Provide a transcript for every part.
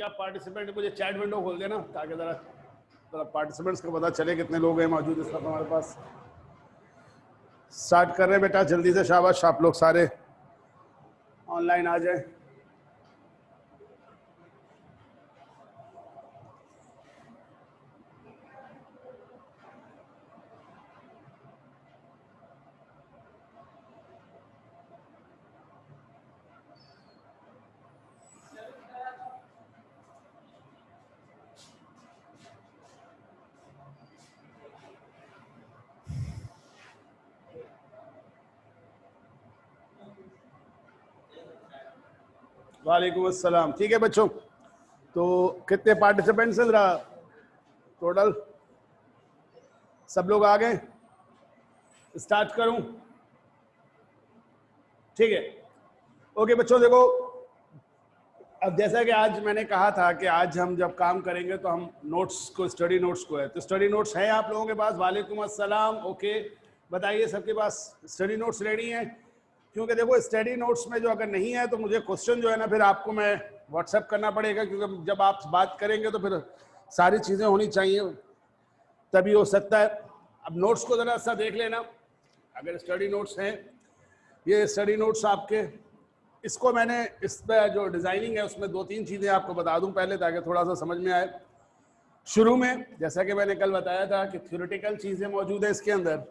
क्या पार्टिसिपेंट, मुझे chat window खोल देना ताकि जरा पार्टिसिपेंट्स को पता चले कितने लोग हैं मौजूद इस वक्त हमारे पास। स्टार्ट कर रहे हैं बेटा, जल्दी से, शाबाश, आप लोग सारे ऑनलाइन आ जाएं। वालेकुम अस्सलाम। ठीक है बच्चों, तो कितने पार्टिसिपेंट्स हैं जरा टोटल? सब लोग आ गए? स्टार्ट करूं? ठीक है, ओके बच्चों। देखो, अब जैसा कि आज मैंने कहा था कि आज हम जब काम करेंगे तो हम नोट्स को, स्टडी नोट्स को है, तो स्टडी नोट्स हैं आप लोगों के पास? वालेकुम अस्सलाम। ओके, बताइए सबके पास स्टडी नोट्स रेडी हैं? क्योंकि देखो, स्टडी नोट्स में जो अगर नहीं है तो मुझे क्वेश्चन जो है ना फिर आपको मैं व्हाट्सएप करना पड़ेगा, क्योंकि जब आप बात करेंगे तो फिर सारी चीज़ें होनी चाहिए, तभी हो सकता है। अब नोट्स को ज़रा सा देख लेना, अगर स्टडी नोट्स हैं, ये स्टडी नोट्स आपके, इसको मैंने, इस पर जो डिज़ाइनिंग है उसमें 2-3 चीज़ें आपको बता दूं पहले, ताकि थोड़ा सा समझ में आए। शुरू में जैसा कि मैंने कल बताया था कि थ्योरेटिकल चीज़ें मौजूद है इसके अंदर,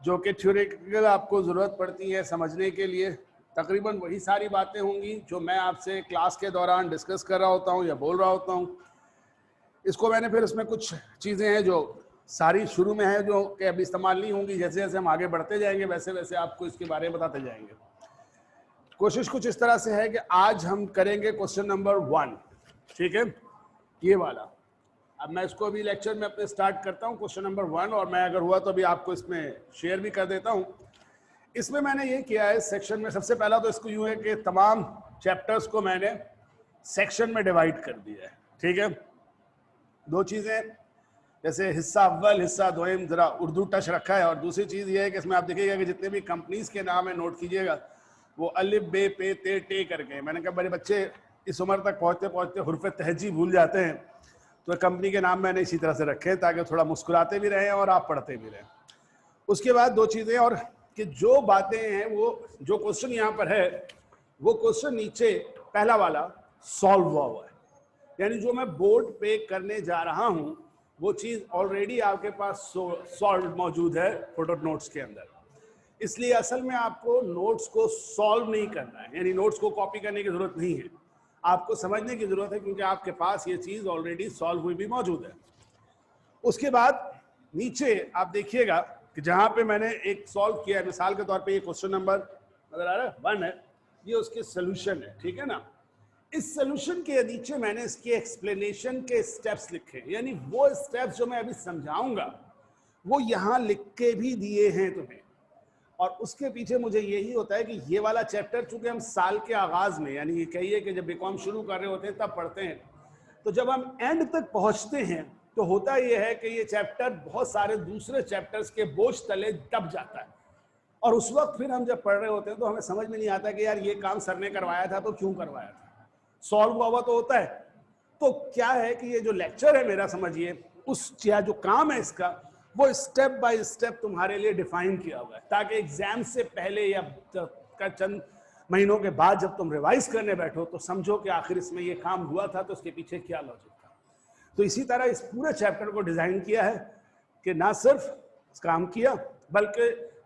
जो कि थ्योरेटिकल आपको ज़रूरत पड़ती है समझने के लिए। तकरीबन वही सारी बातें होंगी जो मैं आपसे क्लास के दौरान डिस्कस कर रहा होता हूँ या बोल रहा होता हूँ। इसको मैंने फिर इसमें कुछ चीज़ें हैं जो सारी शुरू में है, जो कि अभी इस्तेमाल नहीं होंगी, जैसे जैसे हम आगे बढ़ते जाएंगे वैसे वैसे आपको इसके बारे में बताते जाएंगे। कोशिश कुछ इस तरह से है कि आज हम करेंगे क्वेश्चन नंबर 1, ठीक है, ये वाला। अब मैं इसको अभी लेक्चर में अपने स्टार्ट करता हूँ, क्वेश्चन नंबर 1, और मैं अगर हुआ तो अभी आपको इसमें शेयर भी कर देता हूँ। इसमें मैंने ये किया है सेक्शन में, सबसे पहला तो इसको यूँ है कि तमाम चैप्टर्स को मैंने सेक्शन में डिवाइड कर दिया है, ठीक है। 2 चीज़ें, जैसे हिस्सा अव्वल, हिस्सा दोयम, ज़रा उर्दू टच रखा है, और दूसरी चीज़ ये है कि इसमें आप देखिएगा कि जितने भी कंपनीज़ के नाम है नोट कीजिएगा, वो अलिफ बे पे ते टे करके। मैंने कहा बड़े बच्चे इस उम्र तक पहुँचते पहुँचते हुर्फ़ तहजी भूल जाते हैं, तो कंपनी के नाम मैंने इसी तरह से रखे ताकि थोड़ा मुस्कुराते भी रहें और आप पढ़ते भी रहें। उसके बाद 2 चीज़ें और, कि जो बातें हैं, वो जो क्वेश्चन यहाँ पर है, वो क्वेश्चन नीचे पहला वाला सॉल्व हुआ है, यानी जो मैं बोर्ड पे करने जा रहा हूँ वो चीज़ ऑलरेडी आपके पास सॉल्व मौजूद है फोटो नोट्स के अंदर। इसलिए असल में आपको नोट्स को सॉल्व नहीं करना है, यानी नोट्स को कॉपी करने की जरूरत नहीं है, आपको समझने की जरूरत है, क्योंकि आपके पास ये चीज़ ऑलरेडी सॉल्व हुई भी मौजूद है। उसके बाद नीचे आप देखिएगा कि जहाँ पे मैंने एक सॉल्व किया है, मिसाल के तौर पे ये क्वेश्चन नंबर नजर आ रहा है 1 है, ये उसके सोल्यूशन है, ठीक है ना। इस सोल्यूशन के नीचे मैंने इसके एक्सप्लेनेशन के स्टेप्स लिखे, यानी वो स्टेप्स जो मैं अभी समझाऊंगा वो यहाँ लिख के भी दिए हैं तुम्हें। और उसके पीछे मुझे यही होता है कि ये वाला चैप्टर, चूंकि हम साल के आगाज में, यानी ये कहिए कि जब बीकॉम शुरू कर रहे होते हैं तब पढ़ते हैं, तो जब हम एंड तक पहुंचते हैं तो होता यह है कि ये चैप्टर बहुत सारे दूसरे चैप्टर्स के बोझ तले दब जाता है, और उस वक्त फिर हम जब पढ़ रहे होते हैं तो हमें समझ में नहीं आता कि यार ये काम सर ने करवाया था तो क्यों करवाया था, सॉल्व हुआ तो होता है। तो क्या है कि ये जो लेक्चर है मेरा, समझिए, उस या जो काम है इसका, वो स्टेप बाय स्टेप तुम्हारे लिए डिफाइन किया हुआ है, ताकि एग्जाम से पहले या चंद महीनों के बाद जब तुम रिवाइज करने बैठो तो समझो कि आखिर इसमें ये काम हुआ था तो उसके पीछे क्या लॉजिक था। तो इसी तरह इस पूरे चैप्टर को डिजाइन किया है कि ना सिर्फ काम किया बल्कि,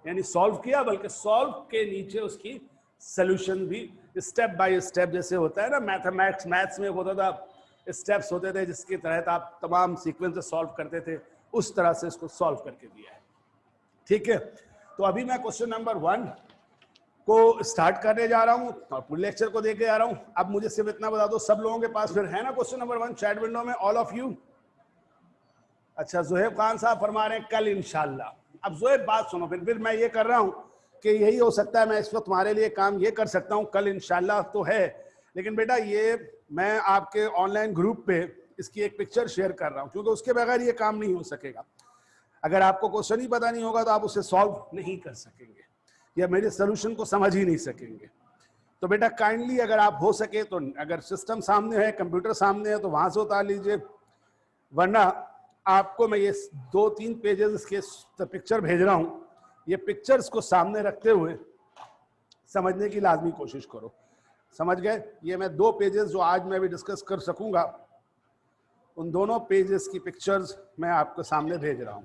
यानी सॉल्व किया, बल्कि सॉल्व के नीचे उसकी सोल्यूशन भी स्टेप बाय स्टेप, जैसे होता है ना मैथ्स में होता था, स्टेप्स होते थे जिसके तहत आप तमाम सीक्वेंस सॉल्व करते थे, उस तरह से इसको सॉल्व करके दिया है, ठीक है। तो अभी मैं क्वेश्चन नंबर 1 को स्टार्ट करने जा रहा हूं और पूरे लेक्चर को देके जा रहा हूं। अब मुझे सिर्फ इतना बता दो, सब लोगों के पास फिर है ना क्वेश्चन नंबर 1 चैट विंडो में, ऑल ऑफ यू? अच्छा, जोहेब खान साहब फरमा रहे हैं कल इंशाल्लाह। अब जोहेब बात सुनो, फिर मैं ये कर रहा हूं कि यही हो सकता है मैं इस वक्त तुम्हारे लिए काम ये कर सकता हूं, कल इंशाल्लाह तो है, लेकिन बेटा ये मैं आपके ऑनलाइन ग्रुप पे इसकी एक पिक्चर शेयर कर रहा हूं, क्योंकि उसके बगैर ये काम नहीं हो सकेगा। अगर आपको क्वेश्चन ही पता नहीं होगा तो आप उसे सॉल्व नहीं कर सकेंगे या मेरे सोल्यूशन को समझ ही नहीं सकेंगे। तो बेटा काइंडली अगर आप हो सके तो अगर सिस्टम सामने है, कंप्यूटर सामने है, तो वहां से उतार लीजिए, वरना आपको मैं ये 2-3 पेजेस के पिक्चर भेज रहा हूं, ये पिक्चर्स को सामने रखते हुए समझने की लाजमी कोशिश करो। समझ गए? ये मैं 2 पेजेस जो आज मैं भी डिस्कस कर सकूंगा, उन दोनों पेजेस की पिक्चर्स मैं आपको सामने भेज रहा हूं।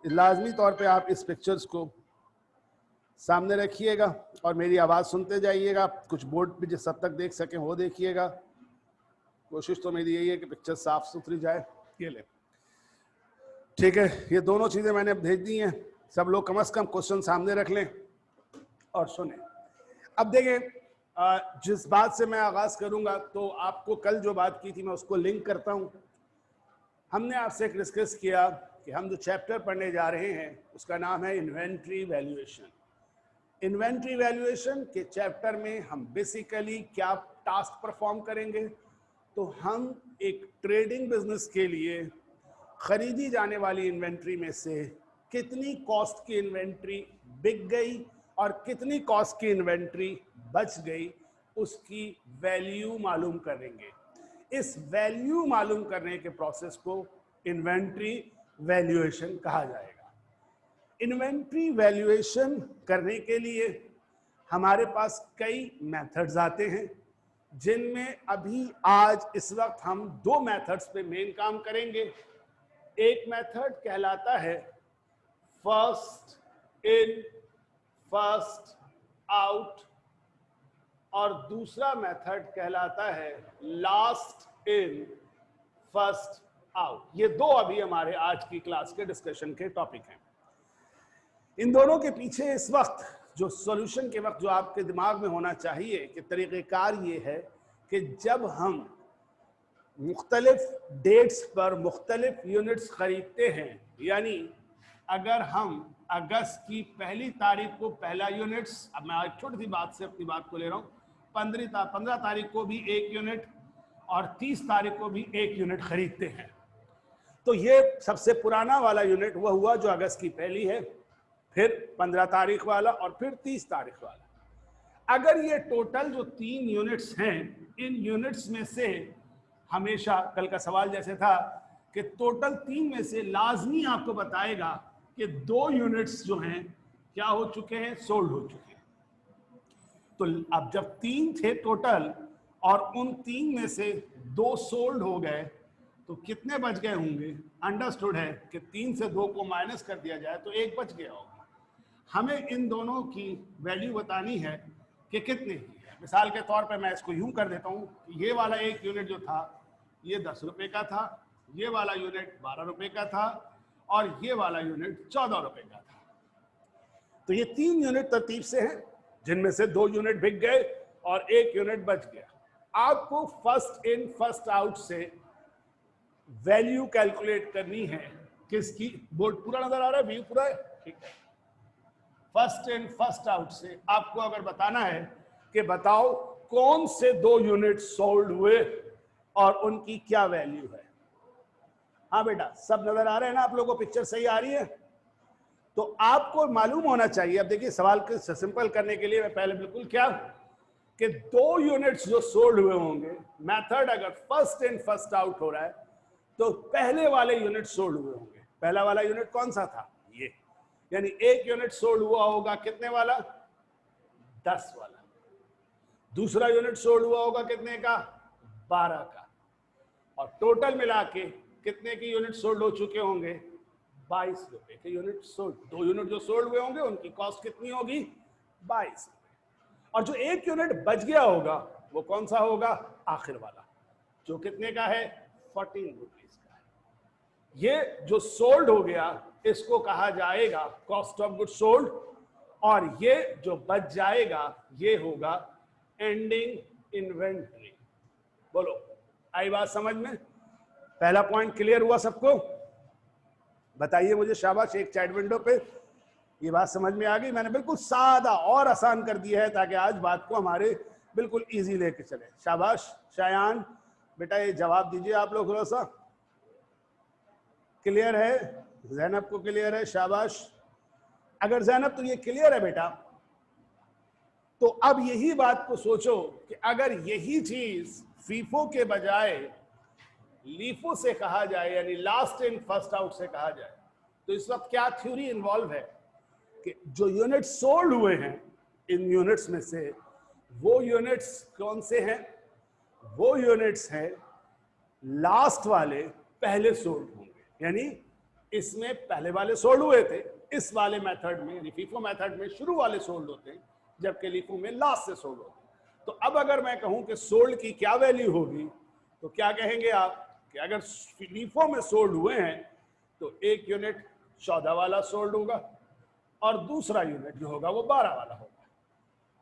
लाजमी तौर पे आप इस पिक्चर्स को सामने रखिएगा और मेरी आवाज़ सुनते जाइएगा। कुछ बोर्ड पे जिस हद तक देख सकें वो देखिएगा। कोशिश तो मेरी यही है कि पिक्चर साफ सुथरी जाए। ये ले, ठीक है, ये दोनों चीज़ें मैंने भेज दी हैं। सब लोग कम से कम क्वेश्चन सामने रख लें और सुने। अब देखें, जिस बात से मैं आगाज़ करूंगा, तो आपको कल जो बात की थी मैं उसको लिंक करता हूं। हमने आपसे एक डिस्कस किया कि हम जो चैप्टर पढ़ने जा रहे हैं उसका नाम है इन्वेंट्री वैल्यूएशन। इन्वेंट्री वैल्यूएशन के चैप्टर में हम बेसिकली क्या टास्क परफॉर्म करेंगे, तो हम एक ट्रेडिंग बिजनेस के लिए खरीदी जाने वाली इन्वेंट्री में से कितनी कॉस्ट की इन्वेंट्री बिक गई और कितनी कॉस्ट की इन्वेंट्री बच गई, उसकी वैल्यू मालूम करेंगे। इस वैल्यू मालूम करने के प्रोसेस को इन्वेंट्री वैल्यूएशन कहा जाएगा। इन्वेंट्री वैल्यूएशन करने के लिए हमारे पास कई मेथड्स आते हैं, जिनमें अभी आज इस वक्त हम 2 मेथड्स पे मेन काम करेंगे। एक मेथड कहलाता है फर्स्ट इन फर्स्ट आउट और दूसरा मेथड कहलाता है लास्ट इन फर्स्ट आउट। ये 2 अभी हमारे आज की क्लास के डिस्कशन के टॉपिक हैं। इन दोनों के पीछे इस वक्त जो सॉल्यूशन के वक्त जो आपके दिमाग में होना चाहिए कि तरीक़ेकार ये है कि जब हम मुख्तलिफ डेट्स पर मुख्तलिफ यूनिट्स खरीदते हैं, यानी अगर हम अगस्त की 1 तारीख को पहला यूनिट्स, अब मैं एक छोटी सी बात से अपनी बात को ले रहा हूँ, 15 तारीख को भी 1 यूनिट और 30 तारीख को भी 1 यूनिट खरीदते हैं, तो ये सबसे पुराना वाला यूनिट वह हुआ जो अगस्त की 1 है, फिर 15 तारीख वाला और फिर 30 तारीख वाला। अगर ये टोटल जो 3 यूनिट्स हैं, इन यूनिट्स में से हमेशा कल का सवाल जैसे था कि टोटल 3 में से लाजमी आपको बताएगा कि 2 यूनिट्स जो हैं क्या हो चुके हैं, सोल्ड हो चुके हैं। तो अब जब 3 थे टोटल और उन 3 में से 2 सोल्ड हो गए, तो कितने बच गए होंगे? अंडरस्टूड है कि 3 से 2 को माइनस कर दिया जाए तो 1 बच गया होगा। हमें इन दोनों की वैल्यू बतानी है कि कितने की है। मिसाल के तौर पे मैं इसको यूं कर देता हूं कि ये वाला 1 यूनिट जो था ये 10 रुपए का था, ये वाला यूनिट 12 रुपए का था और ये वाला यूनिट 14 रुपए का था। तो ये 3 यूनिट तरतीब से हैं, जिनमें से 2 यूनिट बिक गए और 1 यूनिट बच गया। आपको फर्स्ट इन फर्स्ट आउट से वैल्यू कैलकुलेट करनी है। किसकी? बोर्ड पूरा नजर आ रहा है? व्यू पूरा है? ठीक है। फर्स्ट इन फर्स्ट आउट से आपको अगर बताना है कि बताओ कौन से 2 यूनिट सोल्ड हुए और उनकी क्या वैल्यू है। हाँ बेटा, सब नजर आ रहे हैं ना आप लोगों को? पिक्चर सही आ रही है? तो आपको मालूम होना चाहिए। अब देखिए, सवाल को सिंपल करने के लिए मैं पहले बिल्कुल क्या कि 2 यूनिट्स जो सोल्ड हुए होंगे, मेथड अगर फर्स्ट इन फर्स्ट आउट हो रहा है तो पहले वाले यूनिट सोल्ड हुए होंगे। पहला वाला यूनिट कौन सा था? ये, यानी 1 यूनिट सोल्ड हुआ होगा कितने वाला? 10 वाला। दूसरा यूनिट सोल्ड हुआ होगा कितने का? 12 का। और टोटल मिला के कितने की यूनिट सोल्ड हो चुके होंगे? 22 रुपए के यूनिट सोल्ड। 2 यूनिट जो सोल्ड हुए होंगे उनकी कॉस्ट कितनी होगी? 22 रुपए। और जो 1 यूनिट बच गया होगा वो कौन सा होगा? आखिर वाला, जो कितने का है? 14 रुपीज का है। ये जो सोल्ड हो गया इसको कहा जाएगा कॉस्ट ऑफ गुड सोल्ड, और ये जो बच जाएगा ये होगा एंडिंग इन्वेंट्री। बोलो, आई बात समझ में? पहला पॉइंट क्लियर हुआ सबको? बताइए मुझे, शाबाश। एक चैट विंडो पे ये बात समझ में आ गई? मैंने बिल्कुल सादा और आसान कर दिया है ताकि आज बात को हमारे बिल्कुल इजी लेके चले। शाबाश। शायान बेटा, ये जवाब दीजिए आप लोग थोड़ा सा। क्लियर है? जैनब को क्लियर है? शाबाश। अगर जैनब तो ये क्लियर है बेटा, तो अब यही बात को सोचो कि अगर यही चीज फीफो के बजाय लीफो से कहा जाए, यानी लास्ट इन फर्स्ट आउट से कहा जाए, तो इस वक्त क्या थ्योरी इन्वॉल्व है कि जो यूनिट सोल्ड हुए हैं इन यूनिट्स में से, वो यूनिट्स कौन से हैं? वो यूनिट्स हैं लास्ट वाले पहले सोल्ड होंगे, यानी इसमें पहले वाले सोल्ड हुए थे, इस वाले मेथड में यानी फीफो मेथड में शुरू वाले सोल्ड होते हैं, जबकि लीफो में लास्ट से सोल्ड होते हैं। तो अब अगर मैं कहूं कि सोल्ड की क्या वैल्यू होगी, तो क्या कहेंगे आप कि अगर लीफो में सोल्ड हुए हैं तो एक यूनिट 14 वाला सोल्ड होगा और दूसरा यूनिट जो होगा वो 12 वाला होगा,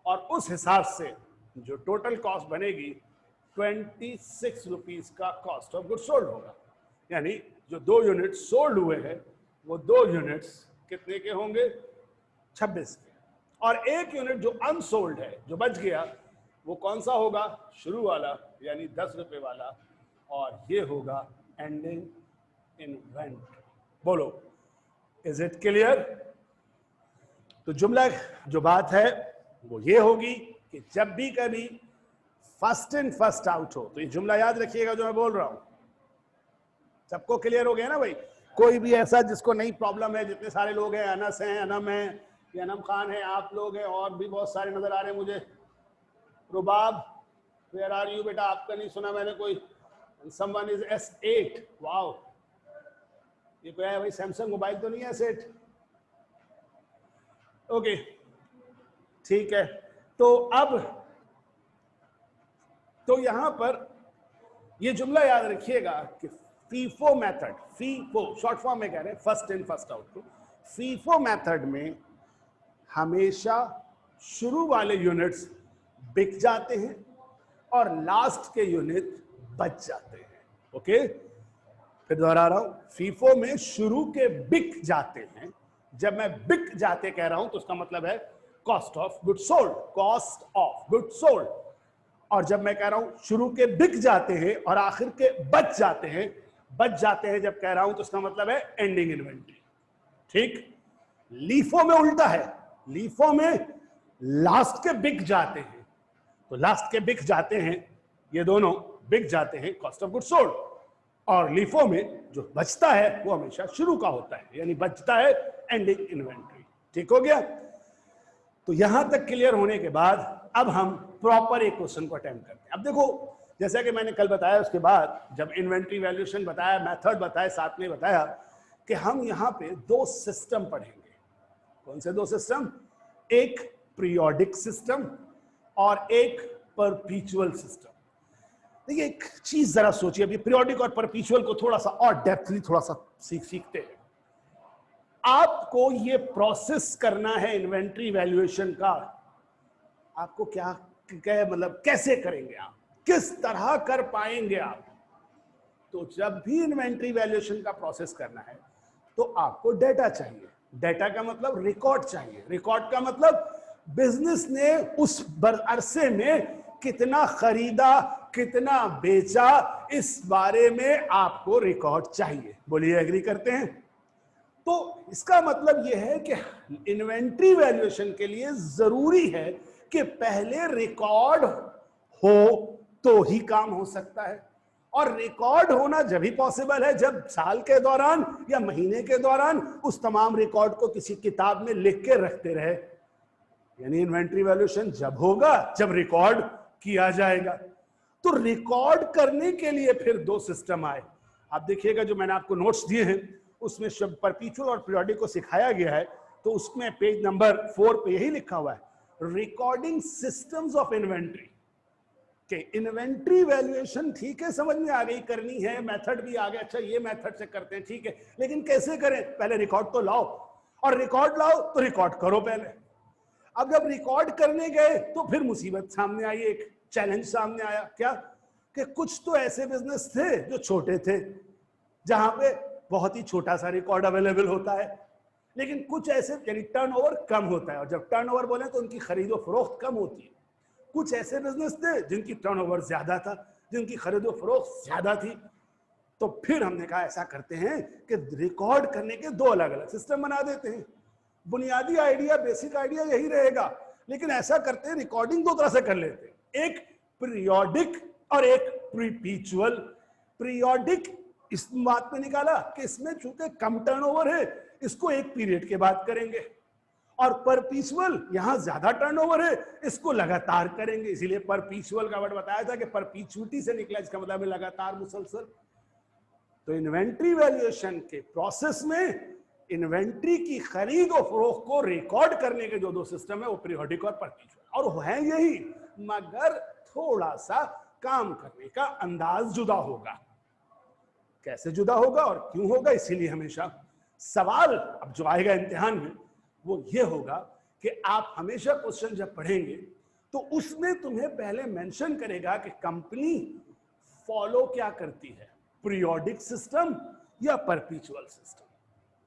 और उस हिसाब से जो टोटल कॉस्ट बनेगी 26 रुपीज का कॉस्ट ऑफ गुड सोल्ड होगा। यानी जो 2 यूनिट सोल्ड हुए हैं वो 2 यूनिट्स कितने के होंगे? 26 के। और एक यूनिट जो अनसोल्ड है, जो बच गया, वो कौन सा होगा? शुरू वाला, यानी 10 रुपए वाला, और ये होगा एंडिंग इन्वेंटरी। बोलो, इज इट क्लियर? तो जुमला जो बात है वो ये होगी कि जब भी कभी फर्स्ट इन फर्स्ट आउट हो, तो ये जुमला याद रखिएगा जो मैं बोल रहा हूं। सबको क्लियर हो गया ना भाई? कोई भी ऐसा जिसको नई प्रॉब्लम है? जितने सारे लोग हैं, अनस हैं, अनम है, ये अनम खान है, आप लोग हैं, और भी बहुत सारे नजर आ रहे हैं मुझे। रुबाब, वेयर आर यू बेटा? आपका नहीं सुना मैंने कोई। समवन इज S8, वाओ, ये क्या है भाई? सैमसंग मोबाइल तो नहीं है S8? ओके, ठीक है। तो अब तो यहां पर ये जुमला याद रखिएगा कि FIFO method, FIFO short form में कह रहे हैं फर्स्ट इन फर्स्ट आउट को, फीफो मेथड में हमेशा शुरू वाले यूनिट्स बिक जाते हैं और लास्ट के यूनिट बच जाते हैं। ओके, फिर दोहरा रहा हूं, फीफो में शुरू के बिक जाते हैं। जब मैं बिक जाते कह रहा हूं तो उसका मतलब है cost of good sold, cost of good sold. और जब मैं कह रहा हूं शुरू के बिक जाते हैं और आखिर के बच जाते हैं, बच जाते हैं जब कह रहा हूं तो उसका मतलब है एंडिंग इन्वेंटरी। ठीक, लीफो में उल्टा है, लीफो में लास्ट के बिक जाते हैं, तो लास्ट के बिक जाते हैं, ये दोनों बिक जाते हैं कॉस्ट ऑफ गुड सोल्ड, और लीफो में जो बचता है वो हमेशा शुरू का होता है, यानी बचता है एंडिंग इन्वेंटरी। ठीक हो गया? तो यहां तक क्लियर होने के बाद अब हम प्रॉपर एक क्वेश्चन को अटेम्प्ट करते हैं। अब देखो, जैसा कि मैंने कल बताया, उसके बाद जब इन्वेंटरी वैल्यूएशन बताया, मेथड बताया, साथ में बताया कि हम यहां पे 2 सिस्टम पढ़ेंगे। कौन से 2 सिस्टम? एक पीरियोडिक सिस्टम और एक परपीचुअल सिस्टम। देखिए, एक चीज जरा सोचिए, अभी पीरियोडिक और परपीचुअल को थोड़ा सा और डेप्थली थोड़ा सा सीखते हैं। आपको ये प्रोसेस करना है इन्वेंटरी वैल्यूएशन का, आपको क्या मतलब कैसे करेंगे आप, किस तरह कर पाएंगे आप? तो जब भी इन्वेंटरी वैल्यूएशन का प्रोसेस करना है तो आपको डेटा चाहिए। डेटा का मतलब रिकॉर्ड चाहिए। रिकॉर्ड का मतलब बिजनेस ने उस अरसे में कितना खरीदा, कितना बेचा, इस बारे में आपको रिकॉर्ड चाहिए। बोलिए, एग्री करते हैं? तो इसका मतलब यह है कि इन्वेंटरी वैल्यूएशन के लिए जरूरी है कि पहले रिकॉर्ड हो तो ही काम हो सकता है, और रिकॉर्ड होना जब ही पॉसिबल है जब साल के दौरान या महीने के दौरान उस तमाम रिकॉर्ड को किसी किताब में लिख के रखते रहे। यानी इन्वेंटरी वैल्यूएशन जब होगा जब रिकॉर्ड किया जाएगा। तो रिकॉर्ड करने के लिए फिर 2 सिस्टम आए। आप देखिएगा जो मैंने आपको नोट्स दिए हैं उसमें शब्द परपीचुअल और पीरियोडिक को सिखाया गया है, तो उसमें पेज नंबर 4 पे यही लिखा हुआ है, रिकॉर्डिंग सिस्टम्स ऑफ इन्वेंटरी। के इन्वेंटरी वैल्यूएशन ठीक है, समझ में आ गई, करनी है, मेथड भी आ गया, अच्छा ये मेथड से करते हैं, ठीक है, लेकिन कैसे करें? पहले रिकॉर्ड तो लाओ, और रिकॉर्ड लाओ तो रिकॉर्ड करो पहले। अब जब रिकॉर्ड करने गए तो फिर मुसीबत सामने आई, एक चैलेंज सामने आया। क्या? कि कुछ तो ऐसे बिजनेस थे जो छोटे थे, जहां पे बहुत ही छोटा सा रिकॉर्ड अवेलेबल होता है, लेकिन कुछ ऐसे यानी टर्नओवर कम होता है, और जब टर्नओवर बोले तो उनकी खरीदो फरोख्त कम होती है। कुछ ऐसे बिजनेस थे जिनकी टर्नओवर ज्यादा था, जिनकी खरीदो फरोख्त ज्यादा थी। तो फिर हमने कहा ऐसा करते हैं कि रिकॉर्ड करने के 2 अलग अलग सिस्टम बना देते हैं। बुनियादी आइडिया, बेसिक आइडिया यही रहेगा, लेकिन ऐसा करते हैं, रिकॉर्डिंग दो तरह से कर लेते हैं, एक पीरियोडिक और एक परपेचुअल। पीरियोडिक इस बात में निकाला कि इसमें चूंकि कम टर्नओवर है, इसको एक पीरियड के बाद करेंगे, और परपेचुअल यहां ज्यादा टर्नओवर है, इसको लगातार करेंगे। इसीलिए परपेचुअल का वर्ड बताया था कि परपीचुइटी से निकला, इसका मतलब है लगातार, मुसलसल। तो इन्वेंट्री वैल्यूएशन के प्रोसेस में इन्वेंट्री की खरीद और फरोख्त को रिकॉर्ड करने के जो दो सिस्टम है वो पीरियोडिक और परपेचुअल, और है यही, मगर थोड़ा सा काम करने का अंदाज जुदा होगा। कैसे जुदा होगा और क्यों होगा, इसीलिए हमेशा सवाल अब जो आएगा इम्तिहान में वो ये होगा कि आप हमेशा क्वेश्चन जब पढ़ेंगे तो उसमें तुम्हें पहले मेंशन करेगा कि कंपनी फॉलो क्या करती है, पीरियोडिक सिस्टम या परपेचुअल सिस्टम,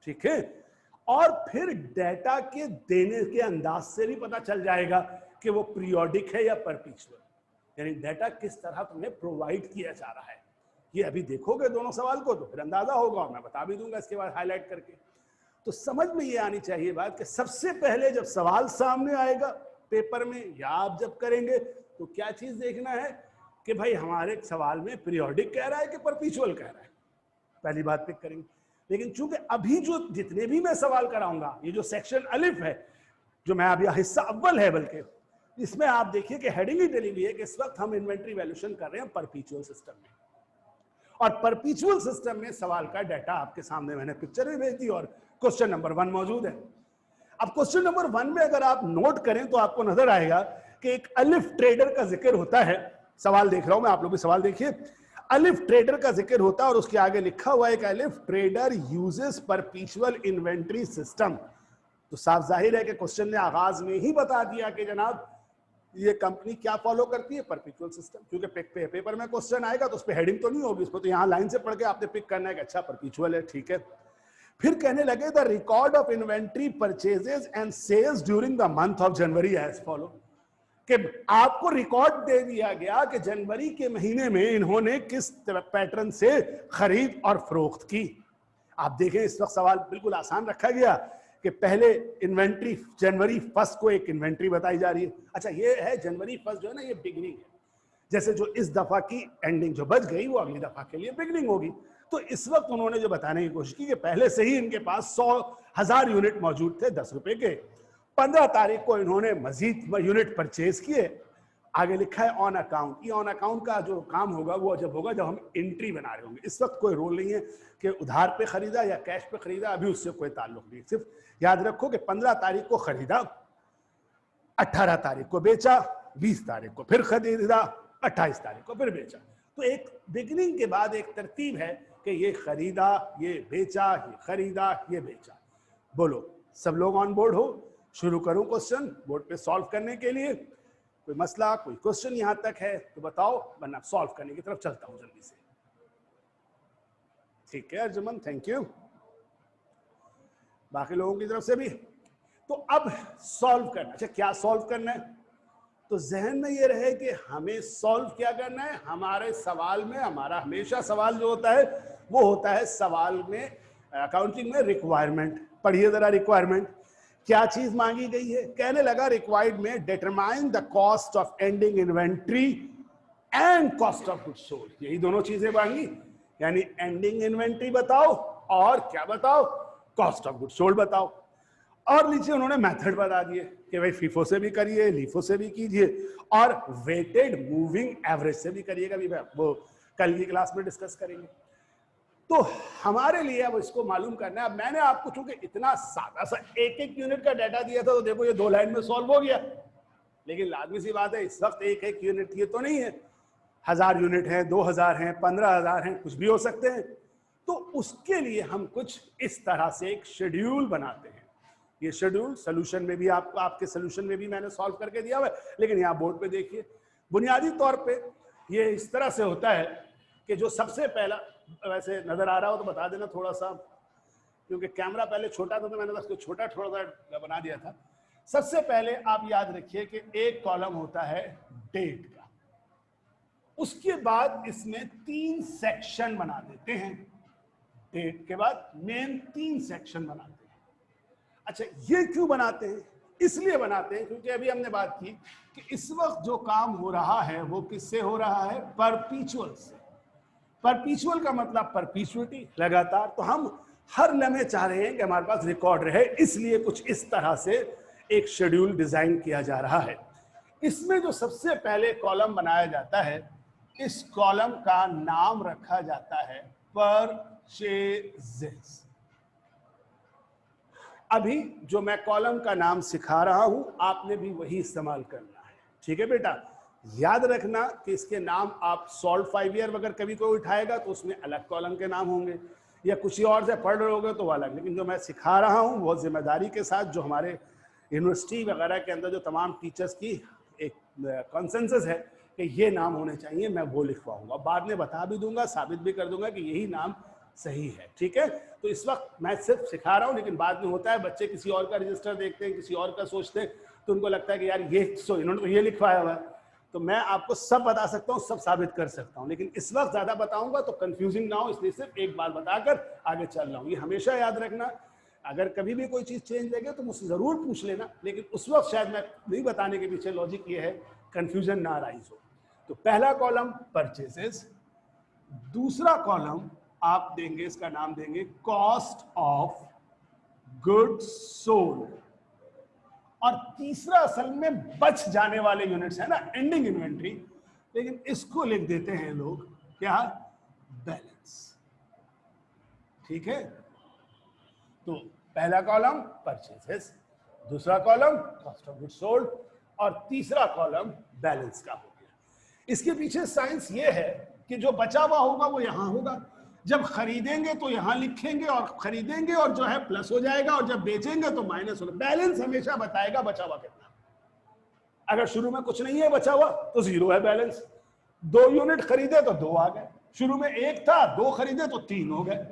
ठीक है। और फिर डेटा के देने के अंदाज से भी पता चल जाएगा कि वो पीरियोडिक है या परपेचुअल, यानी डेटा किस तरह तुम्हें प्रोवाइड किया जा रहा है। ये अभी देखोगे दोनों सवाल को तो फिर अंदाजा होगा, और मैं बता भी दूंगा इसके बाद हाईलाइट करके। तो समझ में ये आनी चाहिए बात कि सबसे पहले जब सवाल सामने आएगा पेपर में या आप जब करेंगे तो क्या चीज देखना है कि भाई हमारे सवाल में पीरियोडिक कह रहा है कि परपेचुअल कह रहा है, पहली बात पिक करेंगे। लेकिन चूंकि अभी जो जितने भी मैं सवाल कराऊंगा, ये जो सेक्शन अलिफ है, जो मैं अभी हिस्सा अव्वल है, बल्कि इसमें आप देखिए कि हेडिंग ही डली हुई है कि इस वक्त हम इन्वेंट्री वैल्यूएशन कर रहे हैं परपेचुअल सिस्टम में, और परपेचुअल सिस्टम में सवाल का डाटा आपके सामने मैंने पिक्चर में भेज दी और क्वेश्चन नंबर 1 मौजूद है। अब क्वेश्चन नंबर 1 में अगर आप नोट करें तो आपको नजर आएगा कि एक अलिफ ट्रेडर का जिक्र होता है। सवाल देख रहा हूं मैं, आप लोग भी सवाल देखिए। अलिफ ट्रेडर का जिक्र होता है और उसके आगे लिखा हुआ है कि अलिफ trader uses perpetual inventory system. तो साफ जाहिर है कि क्वेश्चन ने आगाज में ही बता दिया कि जनाब ये कंपनी क्या फॉलो करती है, परपेचुअल सिस्टम। क्योंकि पेपर में क्वेश्चन आएगा तो उस पर हेडिंग तो नहीं होगी, उस पर तो यहाँ लाइन से पढ़ के आपने पिक करना है कि अच्छा परपेचुअल है, ठीक है। फिर कहने लगे the record of inventory purchases and sales during the month of January as follow, कि आपको रिकॉर्ड दे दिया गया कि जनवरी के महीने में इन्होंने किस पैटर्न से खरीद और फरोख्त की। आप देखें इस वक्त सवाल बिल्कुल आसान रखा गया कि पहले इन्वेंट्री जनवरी 1 को एक इन्वेंट्री बताई जा रही है। अच्छा ये है जनवरी 1 जो है ना, ये बिगनिंग है, जैसे जो इस दफा की एंडिंग जो बच गई वो अगली दफा के लिए बिगनिंग होगी। तो इस वक्त उन्होंने जो बताने की कोशिश की कि पहले से ही इनके पास 100,000 यूनिट मौजूद थे 10 रुपए के, 15 तारीख को इन्होंने मजीद यूनिट परचेज किए। आगे लिखा है ऑन अकाउंट। ये ऑन अकाउंट का जो काम होगा वो जब होगा जब हम एंट्री बना रहे होंगे। इस वक्त कोई रोल नहीं है कि उधार पे खरीदा या कैश पे खरीदा, अभी उससे कोई ताल्लुक नहीं। सिर्फ याद रखो कि 15 तारीख को खरीदा, 18 तारीख को बेचा, 20 तारीख को फिर खरीदा, 28 तारीख को फिर बेचा। तो एक बिगिनिंग के बाद एक तरतीब है कि ये खरीदा, ये बेचा, ये खरीदा, ये बेचा। बोलो सब लोग ऑन बोर्ड हो? शुरू करूं क्वेश्चन बोर्ड पे सॉल्व करने के लिए? कोई मसला, कोई क्वेश्चन यहां तक है तो बताओ, वरना सॉल्व करने की तरफ चलता हूं जल्दी से। ठीक है अर्जुमन, थैंक यू। बाकी लोगों की तरफ से भी। तो अब सॉल्व करना। अच्छा क्या सॉल्व करना है? तो जहन में ये रहे कि हमें सॉल्व क्या करना है। हमारे सवाल में, हमारा हमेशा सवाल जो होता है वो होता है सवाल में, अकाउंटिंग में रिक्वायरमेंट। पढ़िए जरा रिक्वायरमेंट क्या चीज मांगी गई है। कहने लगा रिक्वायर्ड में determine the cost of ending inventory and cost of goods sold. यही दोनों चीजें मांगी, यानी एंडिंग इन्वेंट्री बताओ और क्या बताओ, कॉस्ट ऑफ गुड्स सोल्ड बताओ। और नीचे उन्होंने मेथड बता दिए कि भाई फीफो से भी करिए, लीफो से भी कीजिए, और वेटेड मूविंग एवरेज से भी करिएगा। भी वो कल की क्लास में डिस्कस करेंगे। तो हमारे लिए अब इसको मालूम करना है। अब मैंने आपको चूंकि इतना सादा सा एक यूनिट का डाटा दिया था तो देखो ये 2 लाइन में सॉल्व हो गया। लेकिन लाजमी सी बात है इस वक्त एक यूनिट ये तो नहीं है, 1000 यूनिट है, 2000 हैं, 15,000 हैं, कुछ भी हो सकते हैं। तो उसके लिए हम कुछ इस तरह से एक शेड्यूल बनाते हैं। ये शेड्यूल सोल्यूशन में भी आपके सोल्यूशन में भी मैंने सॉल्व करके दिया हुआ है, लेकिन यहाँ बोर्ड पे देखिए। बुनियादी तौर पे ये इस तरह से होता है कि जो सबसे पहला, वैसे नजर आ रहा हो तो बता देना थोड़ा सा, क्योंकि कैमरा पहले छोटा था तो मैंने उसको छोटा थोड़ा सा बना दिया था। सबसे पहले आप याद रखिए कि एक कॉलम होता है डेट का, उसके बाद इसमें 3 सेक्शन बना देते हैं। डेट के बाद मेन 3 सेक्शन बनाते हैं। अच्छा ये क्यों बनाते हैं? इसलिए बनाते हैं क्योंकि अभी हमने बात की कि इस वक्त जो काम हो रहा है वो किससे हो रहा है, परपीचुअल से। परपीचुअल का मतलब परपीचुअलिटी, लगातार। तो हम हर लम्हे चाह रहे हैं कि हमारे पास रिकॉर्ड रहे, इसलिए कुछ इस तरह से एक शेड्यूल डिजाइन किया जा रहा है। इसमें जो सबसे पहले कॉलम बनाया जाता है, इस कॉलम का नाम रखा जाता है परचेजेस। अभी जो मैं कॉलम का नाम सिखा रहा हूं, आपने भी वही इस्तेमाल करना है, ठीक है बेटा। याद रखना कि इसके नाम आप सॉल्व 5 ईयर अगर कभी कोई उठाएगा तो उसमें अलग कॉलम के नाम होंगे, या कुछ और से पढ़ रहे होगे तो वो अलग। लेकिन जो मैं सिखा रहा हूँ वो जिम्मेदारी के साथ, जो हमारे यूनिवर्सिटी वगैरह के अंदर जो तमाम टीचर्स की एक कंसेंसस है कि ये नाम होने चाहिए, मैं वो लिखवाऊंगा। बाद में बता भी दूंगा, साबित भी कर दूंगा कि यही नाम सही है, ठीक है। तो इस वक्त मैं सिर्फ सिखा रहा हूँ, लेकिन बाद में होता है बच्चे किसी और का रजिस्टर देखते हैं, किसी और का सोचते हैं, तो उनको लगता है कि यार ये इन्होंने तो ये लिखवाया हुआ है। तो मैं आपको सब बता सकता हूँ, सब साबित कर सकता हूँ, लेकिन इस वक्त ज्यादा बताऊंगा तो कंफ्यूजिंग ना हो, इसलिए सिर्फ एक बार बताकर आगे चल रहा हूँ। ये हमेशा याद रखना, अगर कभी भी कोई चीज चेंज लगे तो मुझसे जरूर पूछ लेना, लेकिन उस वक्त शायद मैं नहीं बताने के पीछे लॉजिक ये है कंफ्यूजन ना राइज हो। तो पहला कॉलम परचेसेस, दूसरा कॉलम आप देंगे, इसका नाम देंगे कॉस्ट ऑफ गुड्स सोल्ड, और तीसरा असल में बच जाने वाले यूनिट्स है ना, एंडिंग इन्वेंट्री, लेकिन इसको लिख देते हैं लोग क्या, बैलेंस, ठीक है। तो पहला कॉलम परचेसेस, दूसरा column cost of goods sold, और तीसरा कॉलम बैलेंस का हो गया। इसके पीछे साइंस ये है कि जो बचा हुआ होगा वो यहां होगा, जब खरीदेंगे तो यहां लिखेंगे और खरीदेंगे, और जो है प्लस हो जाएगा, और जब बेचेंगे तो माइनस होगा। बैलेंस हमेशा बताएगा बचा हुआ कितना। अगर शुरू में कुछ नहीं है बचा हुआ तो 0 है बैलेंस। 2 यूनिट खरीदे तो 2 आ गए, शुरू में 1 था, 2 खरीदे तो 3 हो गए,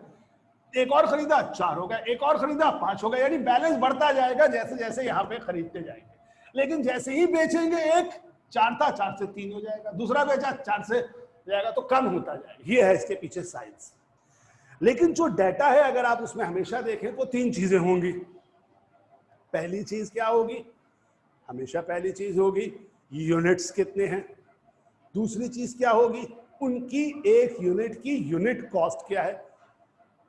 एक और खरीदा 4 हो गए, एक और खरीदा 5 हो गए। यानी बैलेंस बढ़ता जाएगा जैसे जैसे यहाँ पे खरीदते जाएंगे। लेकिन जैसे ही बेचेंगे, 1 4 था, 4 से 3 हो जाएगा, दूसरा बेचा 4 से जाएगा, तो कम होता जाएगा। ये है इसके पीछे साइंस। लेकिन जो डाटा है, अगर आप उसमें हमेशा देखें तो 3 चीजें होंगी। पहली चीज क्या होगी, हमेशा पहली चीज होगी यूनिट्स कितने हैं। दूसरी चीज क्या होगी, उनकी एक यूनिट की यूनिट कॉस्ट क्या है,